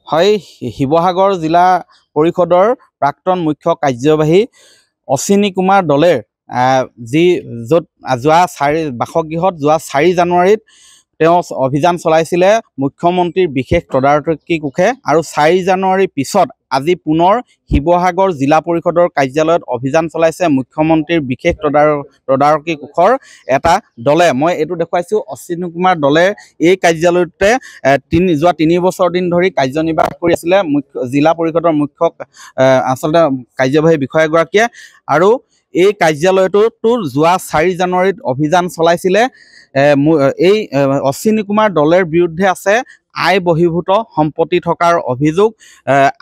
হয় শিৱসাগৰ জিলা পৰিষদৰ প্ৰাক্তন মুখ্য কাৰ্যবাহী অশ্বিনী কুমাৰ দলেৰ যি য'ত যোৱা বাসগৃহত যোৱা 4 জানুৱাৰীত তেওঁ অভিযান চলাইছিলে মুখ্যমন্ত্ৰীৰ বিশেষ তদাৰকী কোষে আৰু 4 জানুৱাৰীৰ পিছত আজি পুনৰ শিৱসাগৰ জিলা পৰিষদৰ কাৰ্যালয়ত অভিযান চলাইছে মুখ্যমন্ত্ৰীৰ বিশেষ তদাৰকী কোষৰ এটা দলে। মই এইটো দেখুৱাইছোঁ অশ্বিনী কুমাৰ দলে এই কাৰ্যালয়তে যোৱা 3 বছৰ দিন ধৰি কাৰ্যনিৰ্বাহ কৰি আছিলে জিলা পৰিষদৰ মুখ্য আচলতে কাৰ্যবাহী বিষয়াগৰাকীয়ে আৰু এই কাৰ্যালয়টো যোৱা 4 জানুৱাৰীত অভিযান চলাইছিলে। এই অশ্বিনী কুমাৰ দলেৰ বিৰুদ্ধে আছে আয় বহিৰ্ভূত সম্পত্তি থকাৰ অভিযোগ,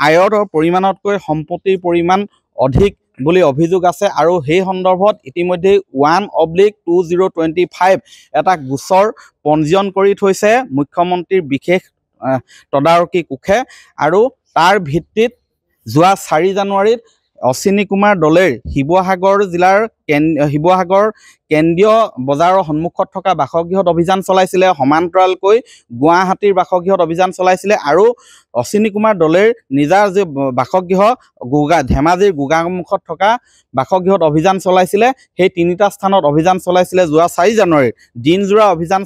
আয়ৰ পৰিমাণতকৈ সম্পত্তিৰ পৰিমাণ অধিক বুলি অভিযোগ আছে আৰু সেই সন্দৰ্ভত ইতিমধ্যে 1/2025 এটা গোচৰ পঞ্জীয়ন কৰি থৈছে মুখ্যমন্ত্ৰীৰ বিশেষ তদাৰকী কোষে আৰু তাৰ ভিত্তিত যোৱা 4 জানুৱাৰীত অশ্বিনী কুমাৰ দলেৰ শিৱসাগৰ জিলাৰ শিৱসাগৰ কেন্দ্ৰীয় বজাৰৰ সন্মুখত থকা বাসগৃহত অভিযান চলাইছিলে, সমান্তৰালকৈ গুৱাহাটীৰ বাসগৃহত অভিযান চলাইছিলে আৰু অশ্বিনী কুমাৰ দলেৰ নিজাৰ যি বাসগৃহ ধেমাজিৰ গোগামুখত থকা বাসগৃহত অভিযান চলাইছিলে। সেই 3টা স্থানত অভিযান চলাইছিলে যোৱা 4 জানুৱাৰীৰ দিনজোৰা অভিযান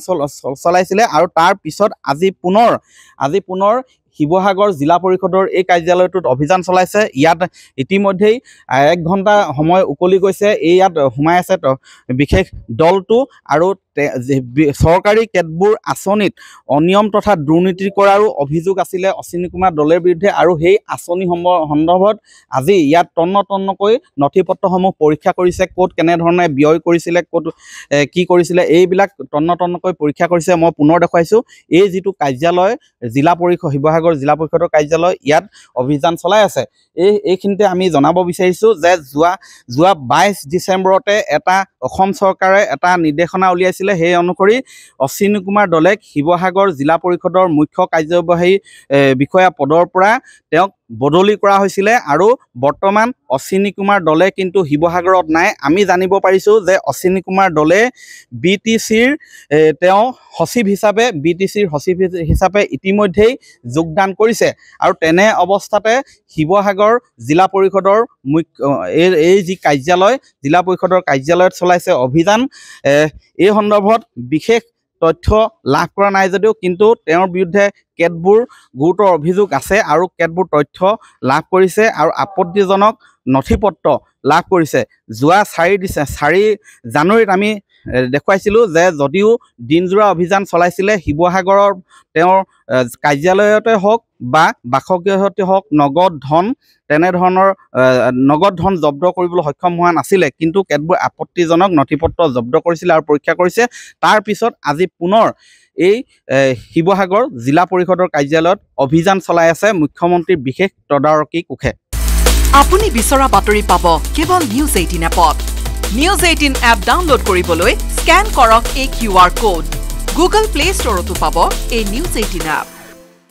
চলাইছিলে আৰু তাৰ পিছত আজি পুনৰ শিৱসাগৰ জিলা পৰিষদৰ এই কাৰ্যালয়টোত অভিযান চলাইছে। ইয়াত ইতিমধ্যেই 1 ঘণ্টা সময় উকলি গৈছে। ইয়াত সোমাই আছে বিশেষ দলটো আৰু চৰকাৰী কেতবোৰ আঁচনিত অনিয়ম তথা দুৰ্নীতি কৰাৰো অভিযোগ আছিলে অশ্বিনী কুমাৰ দলেৰ বিৰুদ্ধে আৰু সেই আঁচনি সন্দৰ্ভত আজি ইয়াত তন্নকৈ নথিপত্ৰসমূহ পৰীক্ষা কৰিছে, ক'ত কেনেধৰণে ব্যয় কৰিছিলে, ক'ত কি কৰিছিলে, এইবিলাক তন্নকৈ পৰীক্ষা কৰিছে। মই পুনৰ দেখুৱাইছোঁ এই যিটো কাৰ্যালয় শিৱসাগৰ জিলা পৰিষদৰ কাৰ্যালয়, ইয়াত অভিযান চলাই আছে। এইখিনিতে আমি জনাব বিচাৰিছোঁ যে যোৱা 22 ডিচেম্বৰতে এটা অসম চৰকাৰে এটা নিৰ্দেশনা উলিয়াইছিলে। সেই অনুসৰি অশ্বিনী কুমাৰ দলেক শিৱসাগৰ জিলা পৰিষদৰ মুখ্য কাৰ্যবাহী বিষয়া পদৰ পৰা তেওঁক বদলি কৰা হৈছিলে আৰু বৰ্তমান অশ্বিনী কুমাৰ দলে কিন্তু শিৱসাগৰত নাই। আমি জানিব পাৰিছোঁ যে অশ্বিনী কুমাৰ দলে BTCৰ তেওঁ সচিব হিচাপে ইতিমধ্যেই যোগদান কৰিছে আৰু তেনে অৱস্থাতে শিৱসাগৰ জিলা পৰিষদৰ এই যি কাৰ্যালয় জিলা পৰিষদৰ কাৰ্যালয়ত চলাইছে অভিযান। এই সন্দৰ্ভত বিশেষ তথ্য লাভ কৰা নাই যদিও কিন্তু তেওঁৰ বিৰুদ্ধে কেতবোৰ গুৰুতৰ অভিযোগ আছে আৰু কেতবোৰ তথ্য লাভ কৰিছে আৰু আপত্তিজনক নথিপত্ৰ লাভ কৰিছে। যোৱা 4 জানুৱাৰীত আমি দেখুৱাইছিলোঁ যে যদিও দিনজোৰা অভিযান চলাইছিলে শিৱসাগৰৰ তেওঁৰ কাৰ্যালয়তে হওক বা বাসগৃহতে হওক নগদ ধন জব্দ কৰিবলৈ সক্ষম হোৱা নাছিলে, কিন্তু কেতবোৰ আপত্তিজনক নথিপত্ৰ জব্দ কৰিছিলে আৰু পৰীক্ষা কৰিছে। তাৰ পিছত আজি পুনৰ এই শিৱসাগৰ জিলা পৰিষদৰ কাৰ্যালয়ত অভিযান চলাই আছে মুখ্যমন্ত্ৰীৰ বিশেষ তদাৰকী কোষে। আপুনি বিচৰা বাতৰি পাব কেৱল নিউজ 18 এপত। নিউজ 18 এপ ডাউনলোড কৰিবলৈ স্কেন কৰক এই QR কোড। গুগল প্লে ষ্টৰতো পাব এই নিউজ 18 এপ।